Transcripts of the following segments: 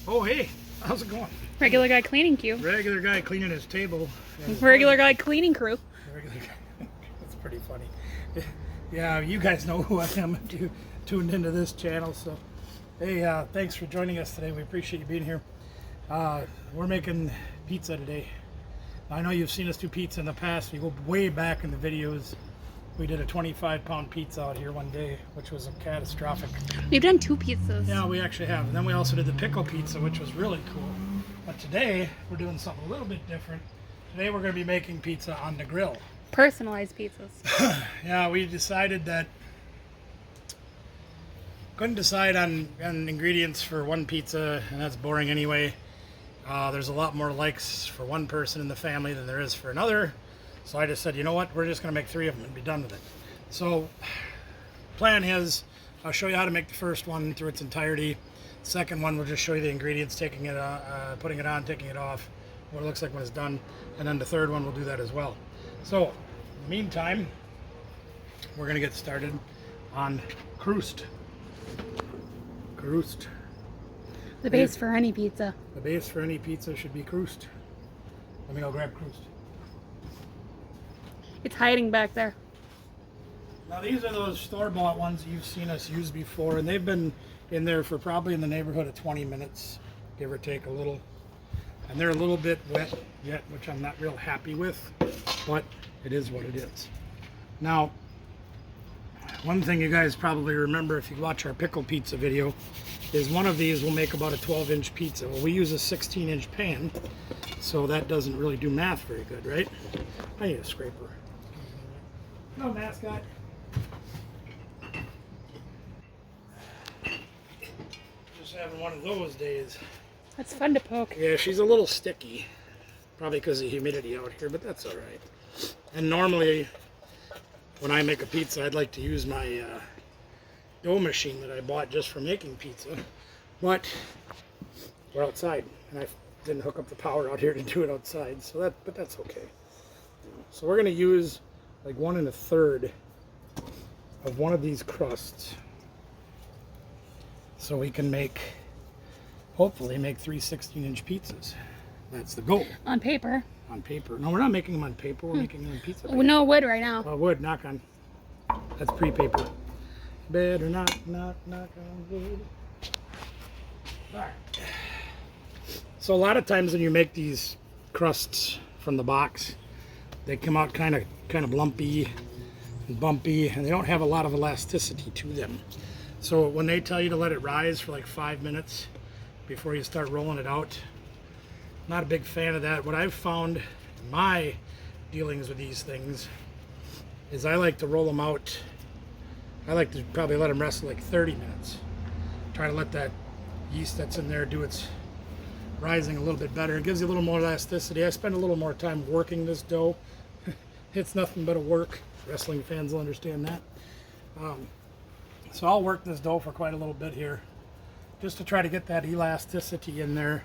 Oh, hey, how's it going? Regular guy cleaning queue. Regular guy cleaning his table. Regular guy cleaning crew. Regular guy. That's pretty funny. Yeah, you guys know who I am if you tuned into this channel. So, hey, thanks for joining us today. We appreciate you being here. We're making pizza today. I know you've seen us do pizza in the past. We go way back in the videos. We did a 25-pound pizza out here one day, which was catastrophic. We've done 2 pizzas. Yeah, we actually have. And then we also did the pickle pizza, which was really cool. But today, we're doing something a little bit different. Today, we're going to be making pizza on the grill. Personalized pizzas. Yeah, we decided that couldn't decide on ingredients for one pizza, and that's boring anyway. There's a lot more likes for one person in the family than there is for another. So I just said, you know what, we're just going to make 3 of them and be done with it. So plan is, I'll show you how to make the first one through its entirety. Second one, we'll just show you the ingredients, taking it, putting it on, taking it off, what it looks like when it's done. And then the third one, we'll do that as well. So in the meantime, we're going to get started on Crust. Crust. The base for any pizza. The base for any pizza should be Crust. Let me go grab Crust. It's hiding back there. Now these are those store-bought ones you've seen us use before, and they've been in there for probably in the neighborhood of 20 minutes, give or take a little. And they're a little bit wet yet, which I'm not real happy with, but it is what it is. Now, one thing you guys probably remember if you watch our pickle pizza video is one of these will make about a 12-inch pizza. Well, we use a 16-inch pan, so that doesn't really do math very good, right? I need a scraper. No, mascot. Just having one of those days. That's fun to poke. Yeah, she's a little sticky. Probably because of humidity out here, but that's all right. And normally, when I make a pizza, I'd like to use my dough machine that I bought just for making pizza. But we're outside, and I didn't hook up the power out here to do it outside, so but that's okay. So we're going to use like 1 1/3 of one of these crusts, so we can hopefully make 3 16-inch pizzas. That's the goal. On paper. On paper. No, we're not making them on paper. We're making them on pizza paper. No wood right now. Oh, wood. Knock on. That's pre-paper. Better knock on wood. All right. So a lot of times when you make these crusts from the box, they come out kind of lumpy and bumpy, and they don't have a lot of elasticity to them. So when they tell you to let it rise for like 5 minutes before you start rolling it out, not a big fan of that. What I've found in my dealings with these things is I like to roll them out. I like to probably let them rest like 30 minutes. Try to let that yeast that's in there do its rising a little bit better. It gives you a little more elasticity. I spend a little more time working this dough. It's nothing but a work. Wrestling fans will understand that. So I'll work this dough for quite a little bit here, just to try to get that elasticity in there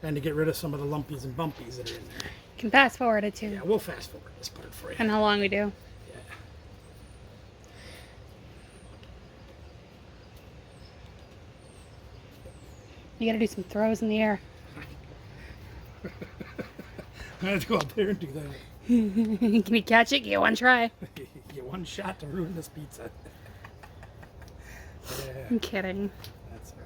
and to get rid of some of the lumpies and bumpies that are in there. You can fast forward it too. Yeah, we'll fast forward this part for you. And how long we do. Yeah. You gotta do some throws in the air. I have to go out there and do that. Can you catch it? Get one try. Get one shot to ruin this pizza. Yeah, I'm kidding. that's right.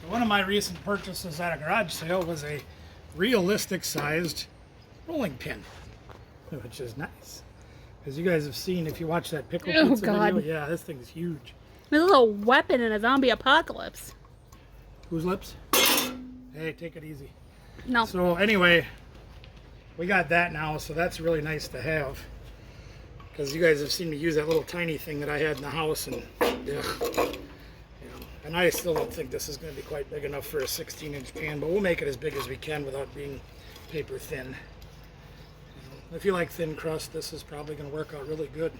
So one of my recent purchases at a garage sale was a realistic sized rolling pin, which is nice. As you guys have seen, if you watch that pickle pizza video, yeah, this thing's huge. It's a little weapon in a zombie apocalypse. Whose lips? Hey, take it easy. No. So anyway, we got that now, so that's really nice to have. Because you guys have seen me use that little tiny thing that I had in the house, and and I still don't think this is going to be quite big enough for a 16-inch pan, but we'll make it as big as we can without being paper thin. If you like thin crust, this is probably going to work out really good.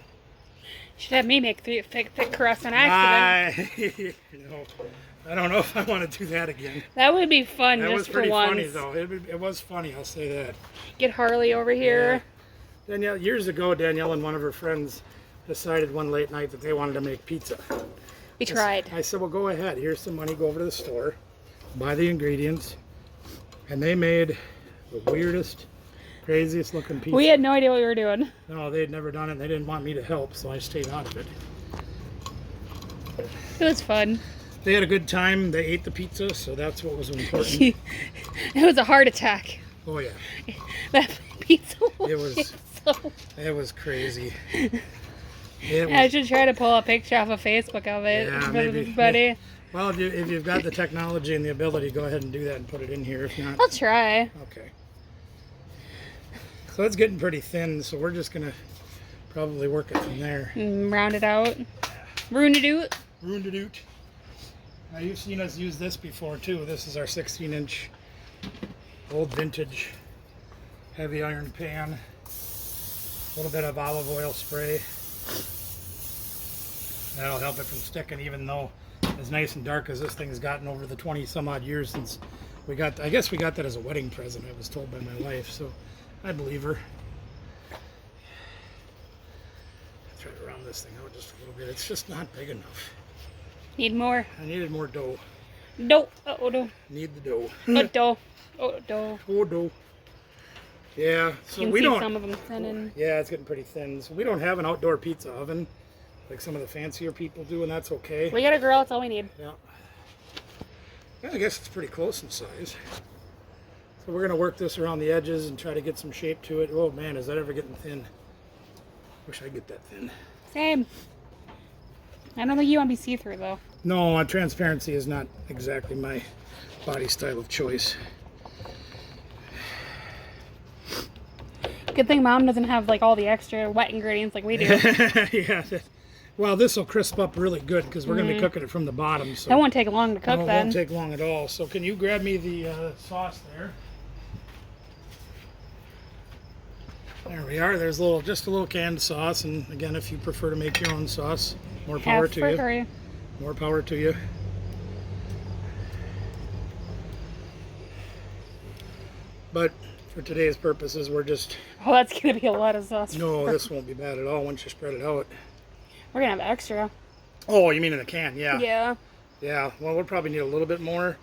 Should have me make thick crust on accident. I don't know if I want to do that again. That would be fun That was just for pretty once. funny, though. It was funny, I'll say that. Get Harley over here. Danielle, years ago, Danielle and one of her friends decided one late night that they wanted to make pizza. We tried. I said, well, go ahead. Here's some money. Go over to the store, buy the ingredients. And they made the weirdest, craziest looking pizza. We had no idea what we were doing. No, they had never done it, and they didn't want me to help, so I stayed out of it. It was fun. They had a good time. They ate the pizza, so that's what was important. It was a heart attack. Oh, yeah. That pizza It was crazy. I should try to pull a picture off of Facebook of it Yeah, for maybe. everybody. Well, if you've got the technology and the ability, go ahead and do that and put it in here. If not, I'll try. okay. So it's getting pretty thin, so we're just gonna probably work it from there. Round it out. Ruined it. Ruined it out. Now you've seen us use this before too. This is our 16-inch old vintage heavy iron pan. A little bit of olive oil spray. That'll help it from sticking, even though as nice and dark as this thing's gotten over the 20 some odd years since we got, I guess we got that as a wedding present, I was told by my wife, so I believe her. Try to round this thing out just a little bit. It's just not big enough. Need more. I needed more dough. Dough. Oh, dough. Need the dough. Oh, dough. Oh, dough. Oh, dough. Yeah, so You can we see don't. some of them thinning. Yeah, it's getting pretty thin. So we don't have an outdoor pizza oven like some of the fancier people do, and that's okay. We got a grill. That's all we need. Yeah. Yeah, I guess it's pretty close in size. So we're gonna work this around the edges and try to get some shape to it. Oh man, is that ever getting thin? Wish I'd get that thin. Same. I don't think you want to be see-through though. No, transparency is not exactly my body style of choice. Good thing Mom doesn't have like all the extra wet ingredients like we do. Yeah. Well, this will crisp up really good because we're going to be cooking it from the bottom. So That won't take long to cook it then. won't take long at all. So can you grab me the sauce there? There we are. There's just a little canned sauce, and again, if you prefer to make your own sauce, more power to you. More power to you. But for today's purposes, we're just... Oh, that's going to be a lot of sauce. No, this won't be bad at all once you spread it out. We're going to have extra. Oh, you mean in a can? Yeah. Yeah. Yeah, well, we'll probably need a little bit more.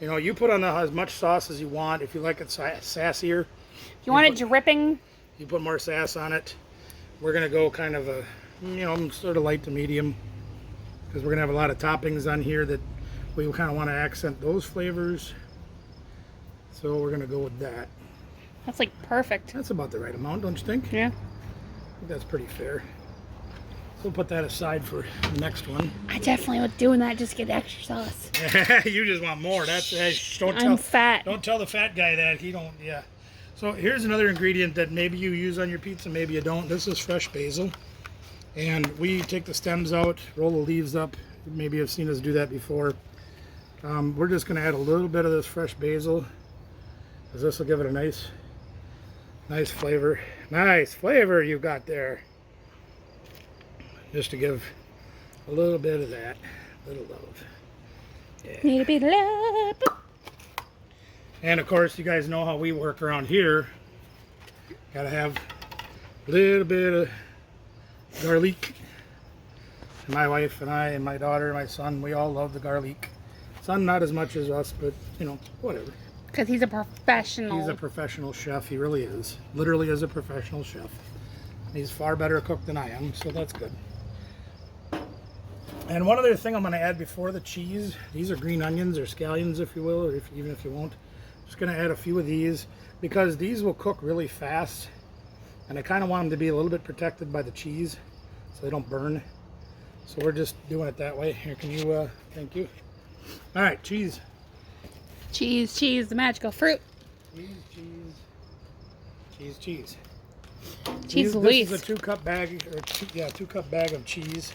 You know, you put on as much sauce as you want. If you like it sassier, You want it dripping? you put more sass on it. We're going to go kind of a, sort of light to medium, because we're going to have a lot of toppings on here that we kind of want to accent those flavors. So we're going to go with that. That's like perfect. That's about the right amount, don't you think? Yeah. I think that's pretty fair. So we'll put that aside for the next one. I definitely was doing that just to get extra sauce. You just want more. That's I'm fat. Don't tell the fat guy that. He don't. Yeah. So here's another ingredient that maybe you use on your pizza, maybe you don't. This is fresh basil, and we take the stems out, roll the leaves up. Maybe you've seen us do that before. We're just going to add a little bit of this fresh basil, because this will give it a nice flavor. Nice flavor you got there. Just to give a little bit of that, little love. Yeah. Need a bit of love. And of course, you guys know how we work around here. Gotta have a little bit of garlic. And my wife and I and my daughter and my son, we all love the garlic. Son not as much as us, but whatever. Because he's a professional. He's a professional chef. He really is. Literally is a professional chef. He's far better a cook than I am, so that's good. And one other thing I'm going to add before the cheese, these are green onions or scallions, if you will, or even if you won't. Just going to add a few of these because these will cook really fast, and I kind of want them to be a little bit protected by the cheese so they don't burn. So we're just doing it that way. Here, can you, thank you. All right, cheese. Cheese, the magical fruit. Cheese. Cheese Louise. This is a 2-cup bag, or 2-cup bag of cheese.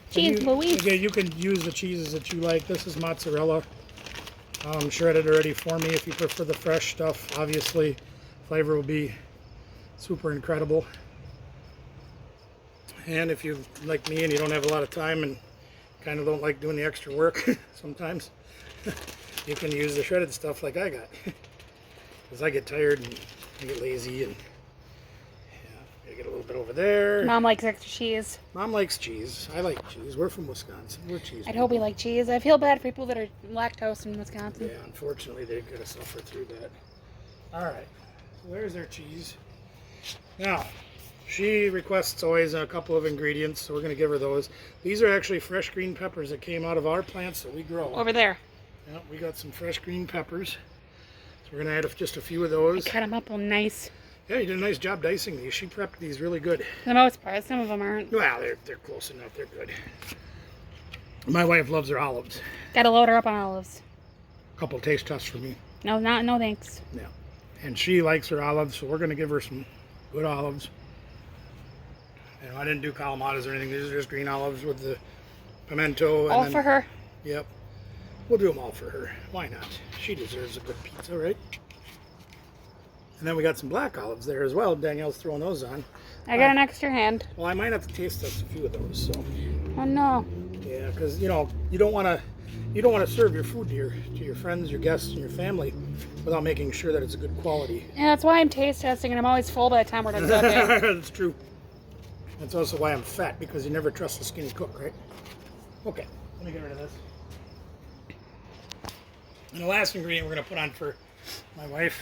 Cheese Louise. Again, you can use the cheeses that you like. This is mozzarella, shredded already for me. If you prefer the fresh stuff, obviously, flavor will be super incredible. And if you like me and you don't have a lot of time and kind of don't like doing the extra work sometimes, you can use the shredded stuff like I got. Because I get tired and I get lazy, and yeah, I get a little bit over there. Mom likes extra cheese. Mom likes cheese. I like cheese. We're from Wisconsin. We're cheese. I'd hope we like cheese. I feel bad for people that are lactose in Wisconsin. Yeah, unfortunately, they're going to suffer through that. All right, so there's their cheese. Now, she requests always a couple of ingredients, so we're going to give her those. These are actually fresh green peppers that came out of our plants that we grow. Over there. Yeah, we got some fresh green peppers. So we're going to add just a few of those. I cut them up all nice. Yeah, you did a nice job dicing these. She prepped these really good. For the most part, some of them aren't. Well, they're close enough. They're good. My wife loves her olives. Gotta load her up on olives. A couple taste tests for me. No thanks. Yeah. And she likes her olives, so we're going to give her some good olives. I didn't do Kalamatas or anything. These are just green olives with the pimento. All for her. Yep. We'll do them all for her. Why not? She deserves a good pizza, right? And then we got some black olives there as well. Danielle's throwing those on. I got an extra hand. Well, I might have to taste test a few of those. So. Oh no. Yeah, because you don't want to serve your food to your friends, your guests, and your family without making sure that it's a good quality. Yeah, that's why I'm taste testing, and I'm always full by the time we're done cooking. That's true. That's also why I'm fat, because you never trust a skinny cook, right? Okay, let me get rid of this. And the last ingredient we're going to put on for my wife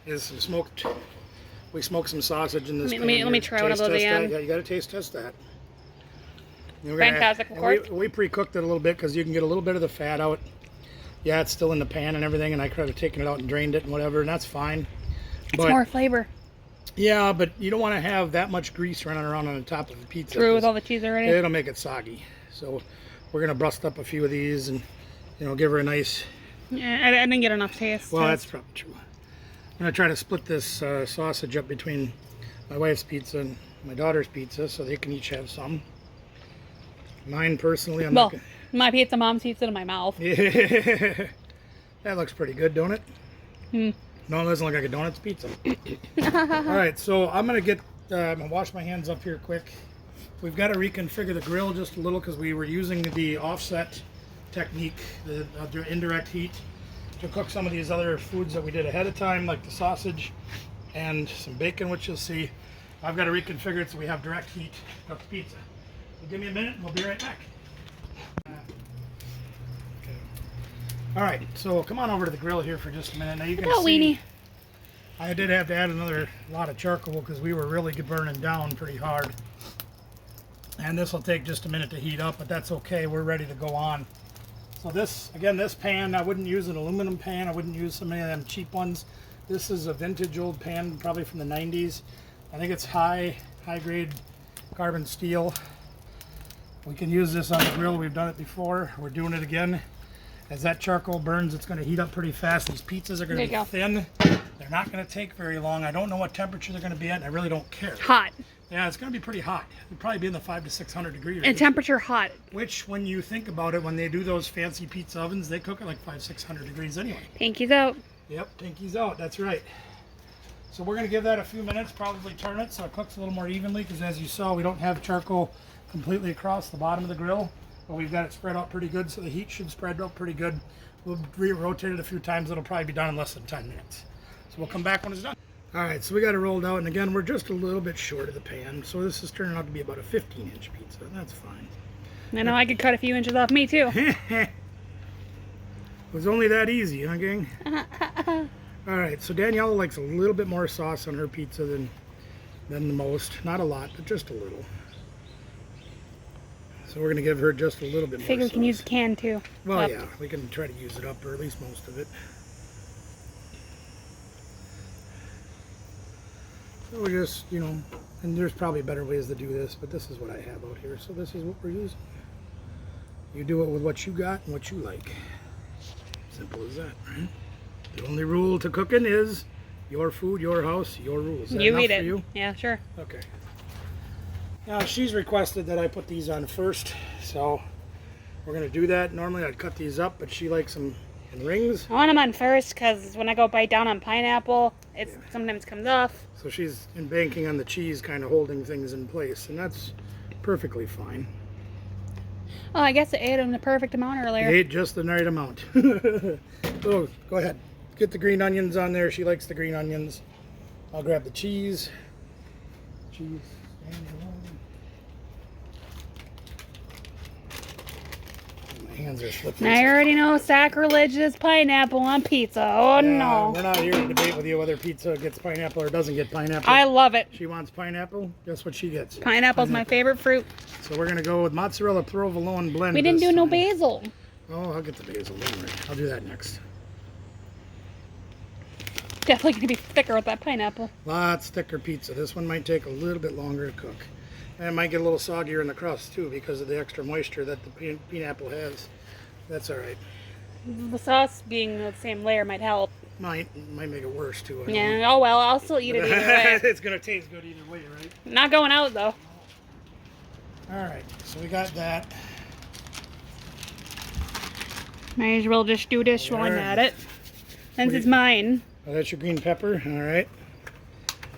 is some smoked. We smoked some sausage in this. Let me try one of those again. Yeah, you got to taste test that. Fantastic, of course. We pre-cooked it a little bit because you can get a little bit of the fat out. Yeah, it's still in the pan and everything, and I could have taken it out and drained it and whatever, and that's fine. It's more flavor. Yeah, but you don't want to have that much grease running around on the top of the pizza. True, with all the cheese already. It'll make it soggy. So we're gonna bust up a few of these and give her a nice. Yeah, I didn't get enough taste. Well, that's probably true. I'm gonna try to split this sausage up between my wife's pizza and my daughter's pizza, so they can each have some. Mine personally, I'm not gonna... my pizza, Mom's pizza, to my mouth. Yeah. That looks pretty good, don't it? Hmm. No, it doesn't look like a donut's pizza. All right, so I'm gonna wash my hands up here quick. We've got to reconfigure the grill just a little because we were using the offset technique, the indirect heat, to cook some of these other foods that we did ahead of time, like the sausage and some bacon, which you'll see. I've got to reconfigure it so we have direct heat to cook the pizza. So give me a minute and we'll be right back. Okay. All right, so come on over to the grill here for just a minute. Now you can see weenie. I did have to add another lot of charcoal because we were really burning down pretty hard. And this will take just a minute to heat up, but that's okay. We're ready to go on. So this pan, I wouldn't use an aluminum pan. I wouldn't use so many of them cheap ones. This is a vintage old pan, probably from the 90s. I think it's high grade carbon steel. We can use this on the grill. We've done it before. We're doing it again. As that charcoal burns, it's going to heat up pretty fast. These pizzas are going to be thin. They're not going to take very long. I don't know what temperature they're going to be at, and I really don't care. Hot. Yeah, it's going to be pretty hot. It'll probably be in the 500 to 600 degree range. And temperature hot. Which, when you think about it, when they do those fancy pizza ovens, they cook at like 500-600 degrees anyway. Pinkies out. Yep, pinkies out. That's right. So we're going to give that a few minutes, probably turn it so it cooks a little more evenly, because as you saw, we don't have charcoal completely across the bottom of the grill, but we've got it spread out pretty good, so the heat should spread out pretty good. We'll re-rotate it a few times. It'll probably be done in less than 10 minutes. So we'll come back when it's done. All right, so we got it rolled out, and again, we're just a little bit short of the pan, so this is turning out to be about a 15-inch pizza. That's fine. I know I could cut a few inches off me too. It was only that easy, huh, gang? All right, so Danielle likes a little bit more sauce on her pizza than the most. Not a lot, but just a little. So we're going to give her just a little bit more Figure we sauce. can use a can too. Well, yeah, we can try to use it up, or at least most of it. So we're just, and there's probably better ways to do this, but this is what I have out here. So this is what we're using. You do it with what you got and what you like. Simple as that, right? The only rule to cooking is your food, your house, your rules. Is that You enough eat it. for you? Yeah, sure. Okay. Now she's requested that I put these on first, so we're going to do that. Normally I'd cut these up, but she likes them in rings. I want them on first because when I go bite down on pineapple, it sometimes comes off. So she's banking on the cheese, kind of holding things in place, and that's perfectly fine. Oh, I guess I ate them the perfect amount earlier. You ate just the right amount. Oh, go ahead. Get the green onions on there. She likes the green onions. I'll grab the cheese. Cheese. My hands are slipping. I already know sacrilegious pineapple on pizza. Oh, no. We're not here to debate with you whether pizza gets pineapple or doesn't get pineapple. I love it. She wants pineapple. Guess what she gets? Pineapple's my favorite fruit. So we're going to go with mozzarella provolone blend. We didn't do no time. basil. Oh, I'll get the basil. Don't worry. I'll do that next. Definitely going to be thicker with that pineapple. Lots thicker pizza. This one might take a little bit longer to cook. And it might get a little soggier in the crust too because of the extra moisture that the pineapple has. That's all right. The sauce being the same layer might help. Might make it worse too. Yeah, oh well, I'll still eat it either way. It's going to taste good either way, right? Not going out though. All right, so we got that. Might as well just do this while I'm at it. Since it's mine. Oh, that's your green pepper. All right.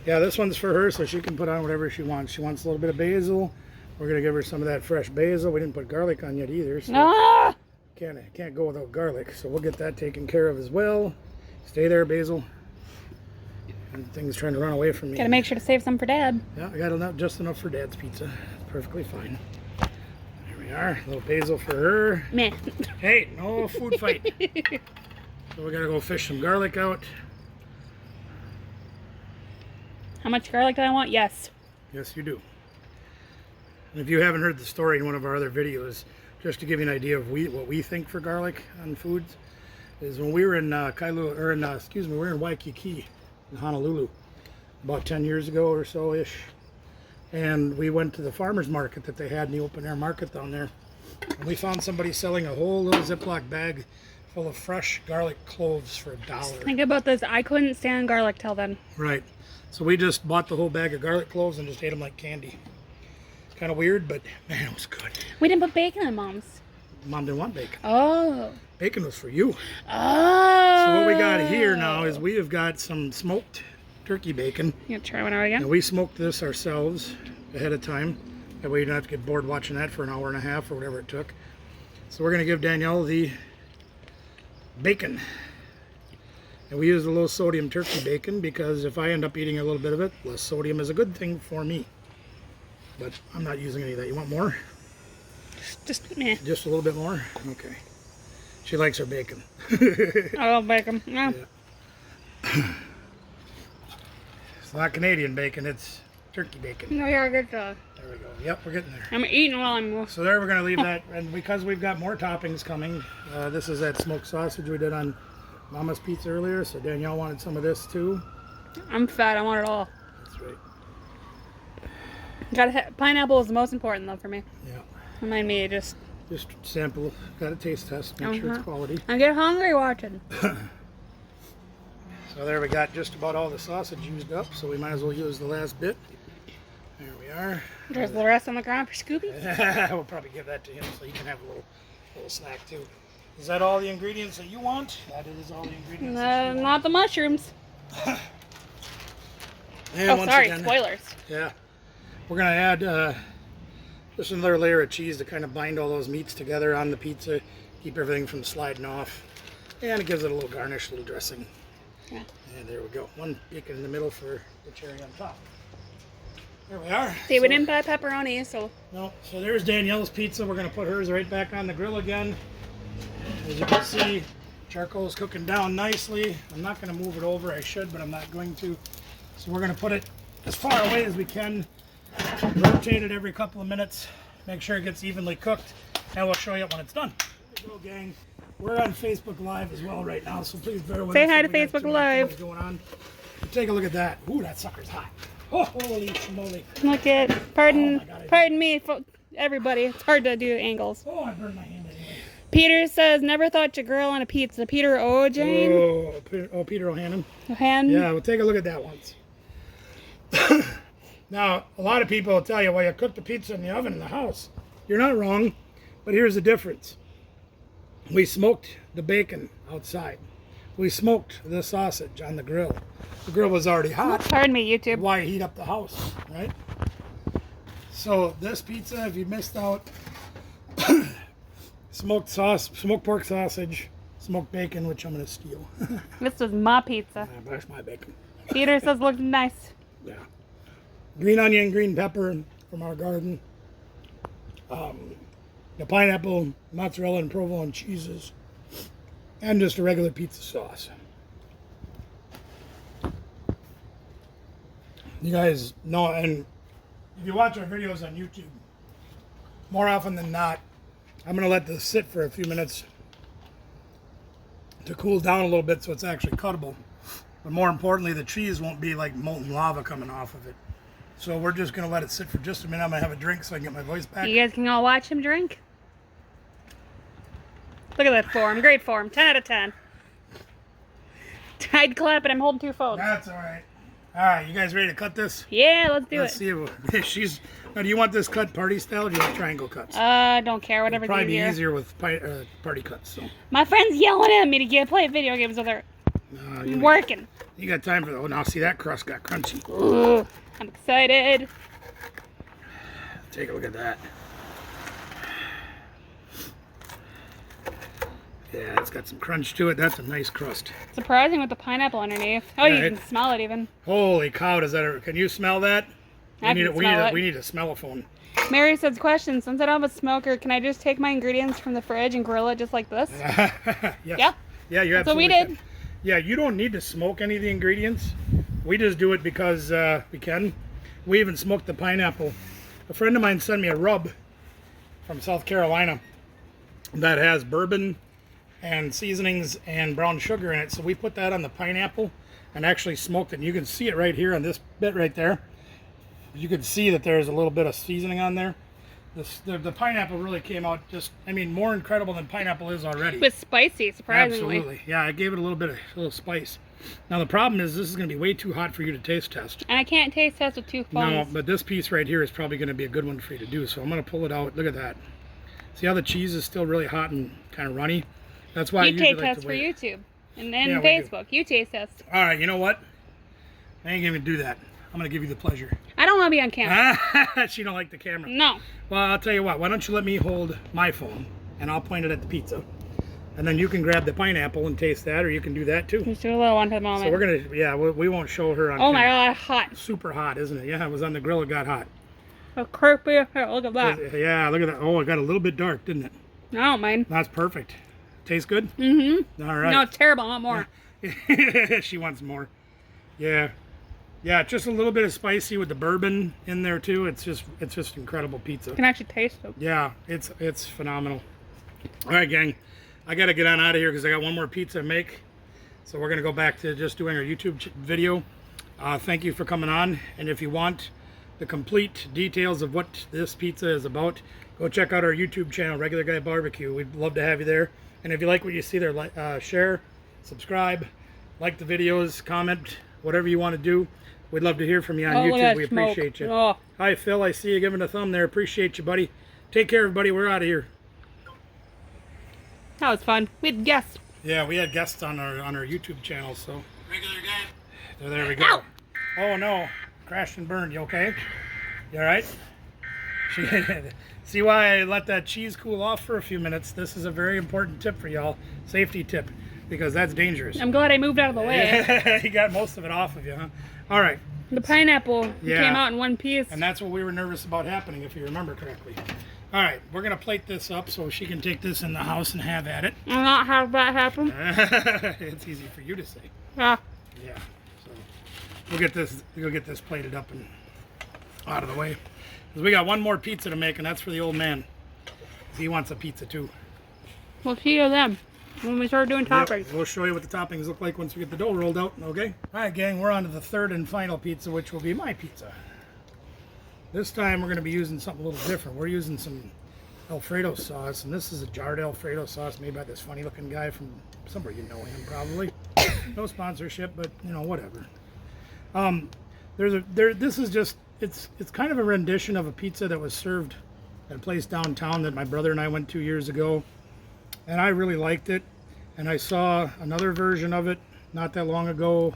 Yeah, this one's for her, so she can put on whatever she wants. She wants a little bit of basil. We're gonna give her some of that fresh basil. We didn't put garlic on yet either, so Ah! can't go without garlic. So we'll get that taken care of as well. Stay there, basil. And things trying to run away from me. Gotta make sure to save some for Dad. Yeah, I got just enough for Dad's pizza. It's perfectly fine. There we are. A little basil for her. Meh. Hey, no food fight. So we gotta go fish some garlic out. How much garlic do I want? Yes. Yes, you do. And if you haven't heard the story in one of our other videos, just to give you an idea of what we think for garlic on foods, is when we were in we were in Waikiki in Honolulu about 10 years ago or so-ish. And we went to the farmer's market that they had in the open air market down there. And we found somebody selling a whole little Ziploc bag full of fresh garlic cloves for $1. Think about this. I couldn't stand garlic till then. Right. So we just bought the whole bag of garlic cloves and just ate them like candy. Kind of weird, but man, it was good. We didn't put bacon in Mom's. Mom didn't want bacon. Oh. Bacon was for you. Oh. So what we got here now is we have got some smoked turkey bacon. You gonna try one out again? And we smoked this ourselves ahead of time. That way you don't have to get bored watching that for an hour and a half or whatever it took. So we're going to give Danielle the bacon. And we use a low sodium turkey bacon because if I end up eating a little bit of it, less sodium is a good thing for me. But I'm not using any of that. You want more? Just meh. Just a little bit more? Okay. She likes her bacon. I love bacon. Yeah. It's not Canadian bacon, it's turkey bacon. No, yeah, good job. There we go. Yep, we're getting there. I'm eating while I'm... So there we're going to leave that. And because we've got more toppings coming, this is that smoked sausage we did on Mama's Pizza earlier. So Danielle wanted some of this too. I'm fat. I want it all. That's right. Pineapple is the most important though for me. Yeah. Remind me to just sample. Got a taste test. Make sure it's quality. I get hungry watching. So there we got just about all the sausage used up. So we might as well use the last bit. There we are. There's the rest on the ground for Scooby. We'll probably give that to him so he can have a little snack too. Is that all the ingredients that you want? That is all the ingredients. Not the mushrooms. And oh, once sorry. again, Spoilers. Yeah. We're going to add just another layer of cheese to kind of bind all those meats together on the pizza. Keep everything from sliding off. And it gives it a little garnish, a little dressing. Yeah. And there we go. One bacon in the middle for the cherry on top. There we are. See, we didn't buy pepperoni, so... No. So there's Danielle's pizza. We're going to put hers right back on the grill again. As you can see, charcoal's cooking down nicely. I'm not going to move it over. I should, but I'm not going to. So we're going to put it as far away as we can. Rotate it every couple of minutes. Make sure it gets evenly cooked. And we'll show you when it's done. There we go, gang. We're on Facebook Live as well right now, so please bear with us. Say hi to Facebook Live. Going on. Take a look at that. Ooh, that sucker's hot. Oh, holy moly. Look at, pardon me, everybody. It's hard to do angles. Oh, I burned my hand anyway. Peter says, never thought to grill on a pizza. Peter O'Jane? Peter O'Hannon. O'Hannon? Yeah, we'll take a look at that once. Now, a lot of people will tell you, well, you cook the pizza in the oven in the house. You're not wrong, but here's the difference. We smoked the bacon outside. We smoked the sausage on the grill. The grill was already hot. Pardon me, YouTube. Why heat up the house, right? So this pizza, if you missed out, smoked pork sausage, smoked bacon, which I'm gonna steal. This was my pizza. Yeah, that's my bacon. Peter says looks nice. Yeah. Green onion, green pepper from our garden. The pineapple, mozzarella, and provolone cheeses. And just a regular pizza sauce. You guys know, and if you watch our videos on YouTube, more often than not, I'm going to let this sit for a few minutes to cool down a little bit so it's actually cuttable. But more importantly, the cheese won't be like molten lava coming off of it. So we're just going to let it sit for just a minute. I'm going to have a drink so I can get my voice back. You guys can all watch him drink. Look at that form. Great form. 10 out of 10. I'd clap it. I'm holding 2 phones. That's all right. All right, you guys ready to cut this? Yeah, let's do Let's it. see if she's. Now, do you want this cut party style or do you want triangle cuts? Don't care. Whatever's It'd probably easier. be easier with party cuts. So. My friend's yelling at me to play video games with her. I'm working. You got time for that? Oh, now see that crust got crunchy. Ooh, I'm excited. Take a look at that. Yeah, it's got some crunch to it. That's a nice crust. Surprising with the pineapple underneath. Oh, Yeah, you can smell it even. Holy cow! Does that? Can you smell that? I can smell it. We need a smell-o-phone. Mary says, question, since I don't have a smoker, can I just take my ingredients from the fridge and grill it just like this? Yes. Yeah? Yeah, you That's what we absolutely did. can. Yeah, you don't need to smoke any of the ingredients. We just do it because we can. We even smoked the pineapple. A friend of mine sent me a rub from South Carolina that has bourbon and seasonings and brown sugar in it. So we put that on the pineapple and actually smoked it. And you can see it right here on this bit right there. You can see that there's a little bit of seasoning on there. The pineapple really came out just, I mean, more incredible than pineapple is already. But spicy, surprisingly. Absolutely. Yeah, I gave it a little spice. Now the problem is this is going to be way too hot for you to taste test. And I can't taste test with 2 No, phones. but this piece right here is probably going to be a good one for you to do. So I'm going to pull it out. Look at that. See how the cheese is still really hot and kind of runny? That's why I You usually taste like test to for wait. YouTube. And then Yeah, we do. Facebook. You taste test. All right, you know what? I ain't going to do that. I'm going to give you the pleasure. I don't want to be on camera. She don't like the camera. No. Well, I'll tell you what. Why don't you let me hold my phone and I'll point it at the pizza. And then you can grab the pineapple and taste that, or you can do that too. Just do a little one for the moment. So we're going to, yeah, we won't show her on Oh my camera. god, hot. Super hot, isn't it? Yeah, it was on the grill. It got hot. A crispy. Here, look at that. Yeah, look at that. Oh, it got a little bit dark, didn't it? I don't mind. That's perfect. Tastes good? Mm-hmm. All right. No, it's terrible. I want more. She wants more. Yeah. Yeah, just a little bit of spicy with the bourbon in there too. It's just incredible pizza. You can actually taste it. Yeah, it's phenomenal. All right, gang. I got to get on out of here because I got one more pizza to make. So we're going to go back to just doing our YouTube video. Thank you for coming on. And if you want the complete details of what this pizza is about, go check out our YouTube channel, Regular Guy Barbecue. We'd love to have you there. And if you like what you see there, share, subscribe, like the videos, comment, whatever you want to do. We'd love to hear from you on Oh, look at YouTube. We that smoke. appreciate you. Oh. Hi, Phil. I see you giving a thumb there. Appreciate you, buddy. Take care, everybody. We're out of here. That was fun. We had guests. Yeah, we had guests on our YouTube channel, so. Regular guy. So there we go. Ow! Oh no, crashed and burned. You okay? You all right? See why I let that cheese cool off for a few minutes? This is a very important tip for y'all, safety tip, because that's dangerous. I'm glad I moved out of the way. You got most of it off of you, huh? All right. The pineapple Yeah. came out in one piece. And that's what we were nervous about happening, if you remember correctly. All right, we're gonna plate this up so she can take this in the house and have at it. I'll not have that happen. It's easy for you to say. Yeah. Yeah. So we'll get this plated up and out of the way. Because we got one more pizza to make, and that's for the old man. 'Cause he wants a pizza too. We'll see you then when we start doing toppings. Yep, we'll show you what the toppings look like once we get the dough rolled out, okay? All right, gang, we're on to the third and final pizza, which will be my pizza. This time we're going to be using something a little different. We're using some Alfredo sauce, and this is a jarred Alfredo sauce made by this funny-looking guy from somewhere. You know him probably. No sponsorship, but you know, whatever. This is just it's kind of a rendition of a pizza that was served at a place downtown that my brother and I went to years ago, and I really liked it. and I saw another version of it not that long ago.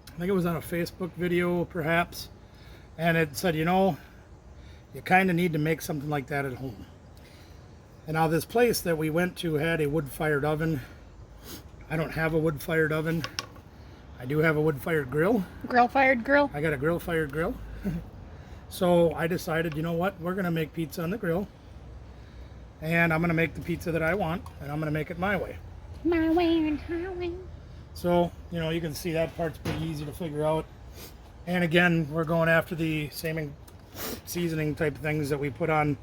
I think it was on a Facebook video perhaps, and it said, you know, you kind of need to make something like that at home. And now this place that we went to had a wood-fired oven. I don't have a wood-fired oven. I do have a wood-fired grill. Grill-fired grill? I got a grill-fired grill. So I decided, you know what, we're gonna make pizza on the grill, and I'm gonna make the pizza that I want, and I'm gonna make it my way. My way and highway. So, you know, you can see that part's pretty easy to figure out. And again, we're going after the same seasoning type of things that we put on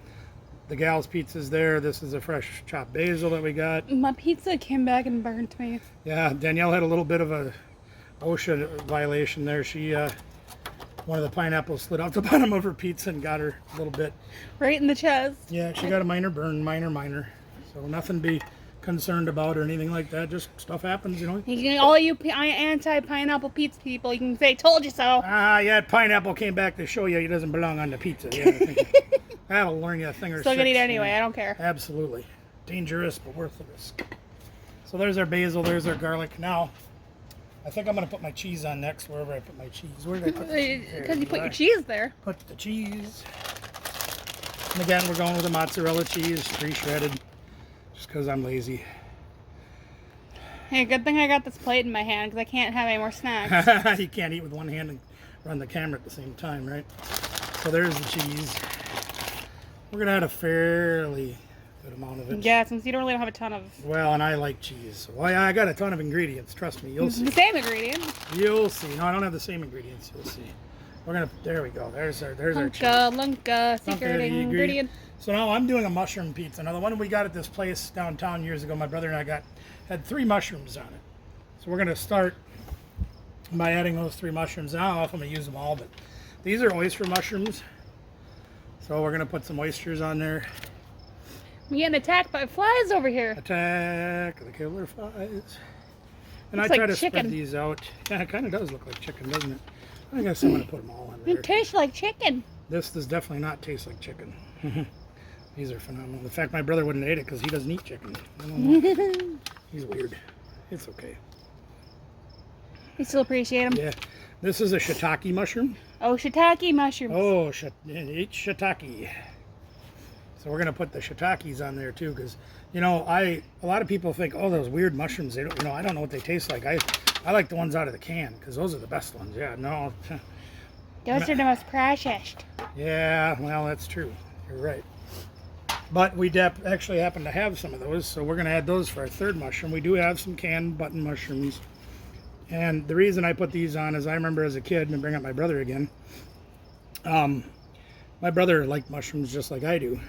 the gal's pizzas there. This is a fresh chopped basil that we got. My pizza came back and burnt me. Yeah, Danielle had a little bit of a OSHA violation there. She, one of the pineapples slid off the bottom of her pizza and got her a little bit. Right in the chest. Yeah, she got a minor burn, minor. So nothing to be concerned about or anything like that. Just stuff happens, you know. All you anti-pineapple pizza people, you can say, told you so. Yeah, pineapple came back to show you he doesn't belong on the pizza. Yeah, I think that'll learn you a thing or Still six. gonna eat anyway, yeah. I don't care. Absolutely. Dangerous, but worth the risk. So there's our basil, there's our garlic. Now, I think I'm going to put my cheese on next, wherever I put my cheese. Where did I put the cheese? Because you put your cheese there. Put the cheese. And again, we're going with the mozzarella cheese, pre-shredded, just because I'm lazy. Hey, good thing I got this plate in my hand, because I can't have any more snacks. You can't eat with one hand and run the camera at the same time, right? So there's the cheese. We're going to add a fairly good amount of it. Yeah, since you don't really have a ton of... Well, and I like cheese. So I got a ton of ingredients. Trust me, you'll see. The same ingredient. You'll see. No, I don't have the same ingredients. You'll see. We're going to... There we go. There's our cheese. Lunka, secret ingredient. So now I'm doing a mushroom pizza. Now the one we got at this place downtown years ago, my brother and I had 3 mushrooms on it. So we're going to start by adding those 3 mushrooms. I don't know if I'm going to use them all, but these are oyster mushrooms. So we're going to put some oysters on there. I'm getting attacked by flies over here. Attack the killer flies. And Looks I try like to chicken. spread these out. Yeah, it kind of does look like chicken, doesn't it? I guess I'm going to put them all in there. It tastes like chicken. This does definitely not taste like chicken. These are phenomenal. In fact, my brother wouldn't eat it because he doesn't eat chicken. I don't know. He's weird. It's okay. You still appreciate them? Yeah. This is a shiitake mushroom. Oh, shiitake mushrooms. Oh, eat shiitake. So we're going to put the shiitakes on there too, because, you know, a lot of people think, oh, those weird mushrooms, they don't, you know, I don't know what they taste like. I like the ones out of the can, because those are the best ones. Yeah, no. Those are the most precious. Yeah, well, that's true. You're right. But we actually happen to have some of those, so we're going to add those for our 3rd mushroom. We do have some canned button mushrooms. And the reason I put these on is I remember as a kid, and bring up my brother again, my brother liked mushrooms just like I do.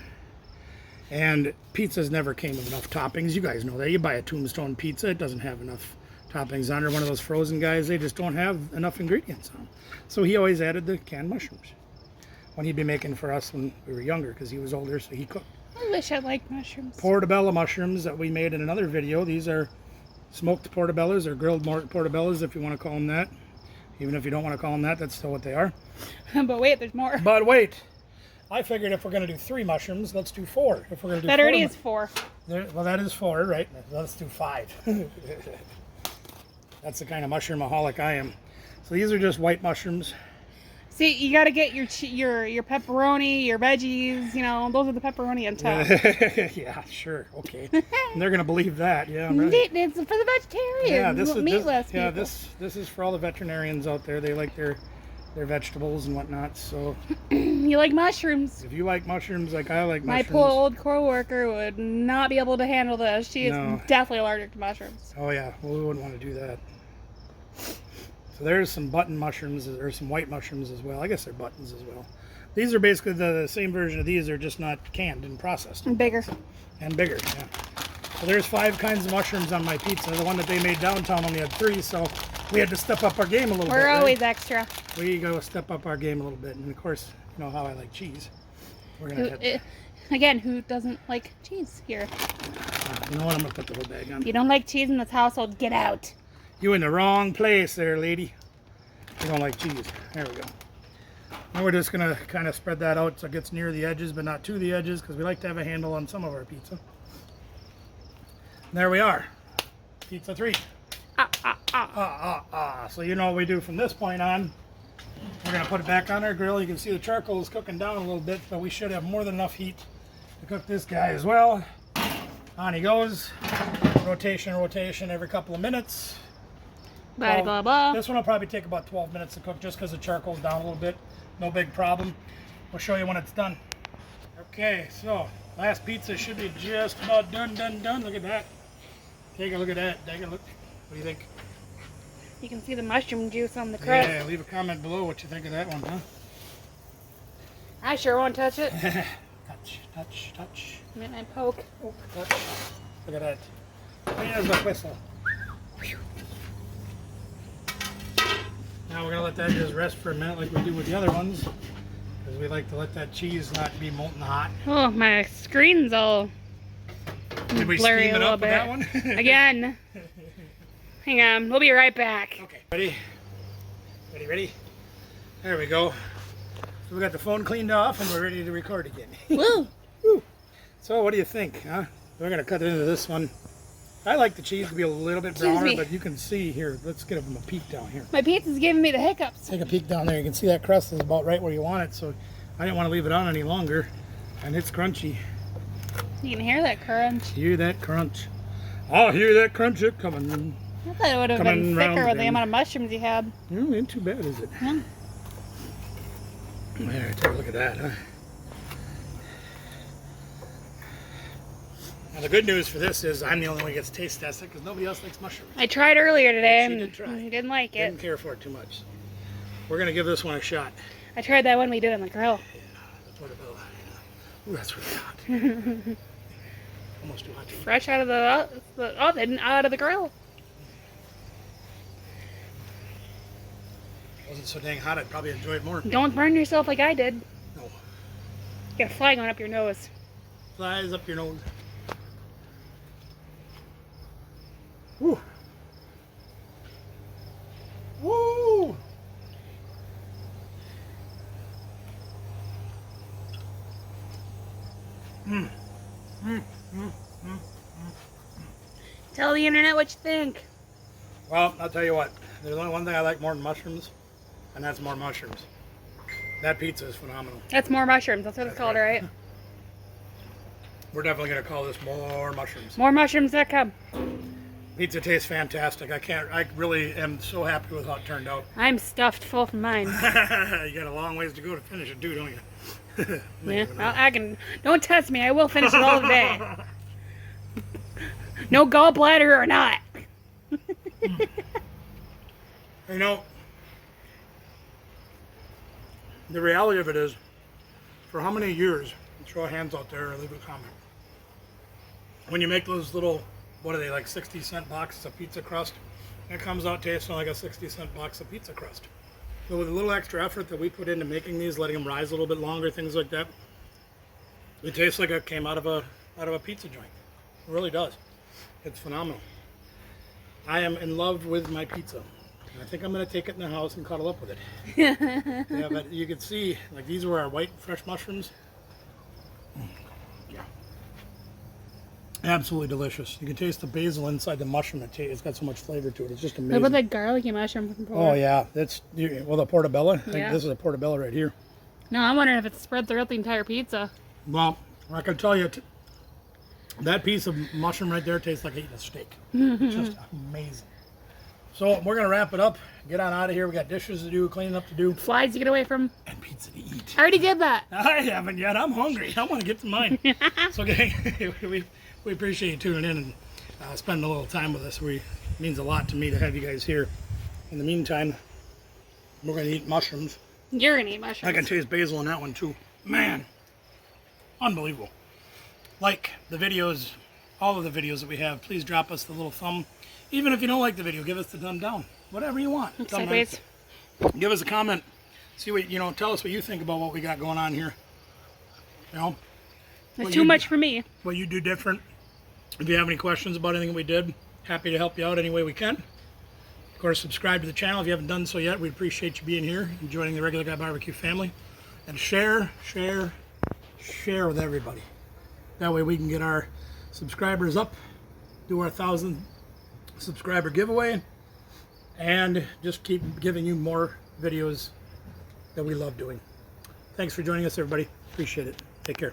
And pizzas never came with enough toppings. You guys know that. You buy a Tombstone pizza, it doesn't have enough toppings on it. One of those frozen guys, they just don't have enough ingredients on them. So he always added the canned mushrooms when he'd be making for us when we were younger, because he was older, so he cooked. I wish I liked mushrooms. Portobello mushrooms that we made in another video. These are smoked portobellos, or grilled portobellos, if you want to call them that. Even if you don't want to call them that, that's still what they are. But wait, there's more. But wait, I figured if we're going to do 3 mushrooms, let's do 4. If we're going to do That already is 4. Well, that is 4, right? Let's do 5. That's the kind of mushroomaholic I am. So these are just white mushrooms. See, you got to get your pepperoni, your veggies, you know, those are the pepperoni on top. Yeah, sure, okay. And they're going to believe that, yeah. Right. It's for the vegetarians, Yeah, meatless people. Yeah, this is for all the veterinarians out there. They like their vegetables and whatnot. So you like mushrooms. if you like mushrooms like I like My mushrooms. poor old co-worker would not be able to handle this. She is definitely allergic to mushrooms. Oh yeah, well we wouldn't want to do that. So there's some button mushrooms, or some white mushrooms as well. I guess they're buttons as well. These are basically the same version of these. They're just not canned and processed. And bigger. And bigger, yeah. So there's 5 kinds of mushrooms on my pizza. The one that they made downtown only had 3, so we had to step up our game a little bit. We're always right? extra. We go step up our game a little bit. And of course, you know how I like cheese. We're gonna have, Again, who doesn't like cheese here? you know what? I'm gonna put the whole bag on. If you don't like cheese in this household, get out. You in the wrong place there, lady. You don't like cheese. There we go. Now we're just gonna kind of spread that out so it gets near the edges, but not to the edges, because we like to have a handle on some of our pizza. And there we are. pizza 3. Ah. So you know what we do from this point on. We're going to put it back on our grill. You can see the charcoal is cooking down a little bit, but we should have more than enough heat to cook this guy as well. On he goes. Rotation every couple of minutes. Blah, blah, blah. This one will probably take about 12 minutes to cook just because the charcoal's down a little bit. No big problem. We'll show you when it's done. Okay, so last pizza should be just about done. Look at that. Take a look at that. Take a look. What do you think? You can see the mushroom juice on the crust. Yeah, leave a comment below what you think of that one, huh? I sure won't touch it. touch. Might I poke? Oh, touch. Look at that. There's the whistle. Now we're going to let that just rest for a minute like we do with the other ones. Because we like to let that cheese not be molten hot. Oh, my screen's all Did we blurry steam a it little up with bit. that one? Again. Hang on, we'll be right back. Okay, ready? There we go. So we got the phone cleaned off and we're ready to record again. Woo! Woo. So what do you think, huh? We're going to cut into this one. I like the cheese to be a little bit Excuse browner, me. but you can see here. Let's give them a peek down here. My pizza's giving me the hiccups. Take a peek down there. You can see that crust is about right where you want it, so I didn't want to leave it on any longer. And it's crunchy. You can hear that crunch. Hear that crunch? I'll hear that crunch coming. I thought it would have Coming been round thicker with the again. amount of mushrooms you had. Ain't too bad, is it? Yeah. There, take a look at that, huh? Now the good news for this is I'm the only one who gets taste tested because nobody else likes mushrooms. I tried earlier today She and did try. didn't like it. Didn't care for it too much. We're going to give this one a shot. I tried that one we did on the grill. Yeah, that's what about. Ooh, that's really hot. Almost too hot. Fresh out of the oven, out of the grill. Wasn't so dang hot, I'd probably enjoy it more. Don't burn yourself like I did. No. You got a fly going up your nose. Flies up your nose. Woo. Woo. Tell the internet what you think. Well, I'll tell you what. There's only one thing I like more than mushrooms, and that's more mushrooms. That pizza is phenomenal. That's more mushrooms. That's what it's called, right? We're definitely going to call this more mushrooms. More mushrooms that come. Pizza tastes fantastic. I really am so happy with how it turned out. I'm stuffed full from mine. You got a long ways to go to finish it, don't you? Yeah, I can. Don't test me. I will finish it all today. No gallbladder or not. You know, the reality of it is, for how many years, throw hands out there or leave a comment. When you make those little, what are they, like 60-cent boxes of pizza crust, it comes out tasting like a 60-cent box of pizza crust. So with a little extra effort that we put into making these, letting them rise a little bit longer, things like that, it tastes like it came out of a pizza joint. It really does. It's phenomenal. I am in love with my pizza. I think I'm going to take it in the house and cuddle up with it. Yeah, but you can see, like, these were our white fresh mushrooms. Yeah. Absolutely delicious. You can taste the basil inside the mushroom. It's got so much flavor to it. It's just What amazing. about that garlicky mushroom from before? Oh, yeah. That's, well, the portobello. I think Yeah. this is a portobello right here. No, I'm wondering if it's spread throughout the entire pizza. Well, I can tell you, that piece of mushroom right there tastes like eating a steak. Just amazing. So we're going to wrap it up, get on out of here. We got dishes to do, cleaning up to do, Flies to get away from. and pizza to eat. I already did that. I haven't yet. I'm hungry. I want to get to mine. So, gang, we appreciate you tuning in and spending a little time with us. It means a lot to me to have you guys here. In the meantime, we're going to eat mushrooms. You're gonna eat mushrooms. I can taste basil in that one, too. Man, unbelievable. Like the videos, all of the videos that we have, please drop us the little thumb. Even if you don't like the video, give us the thumb down. Whatever you want. Thumb down. Sideways. Give us a comment. See what, tell us what you think about what we got going on here. It's What too you- much for me. What you do different. If you have any questions about anything we did, happy to help you out any way we can. Of course, subscribe to the channel if you haven't done so yet. We appreciate you being here and joining the Regular Guy Barbecue family. And share with everybody. That way we can get our subscribers up, do our 1,000 subscriber giveaway, and just keep giving you more videos that we love doing. Thanks for joining us, everybody. Appreciate it. Take care.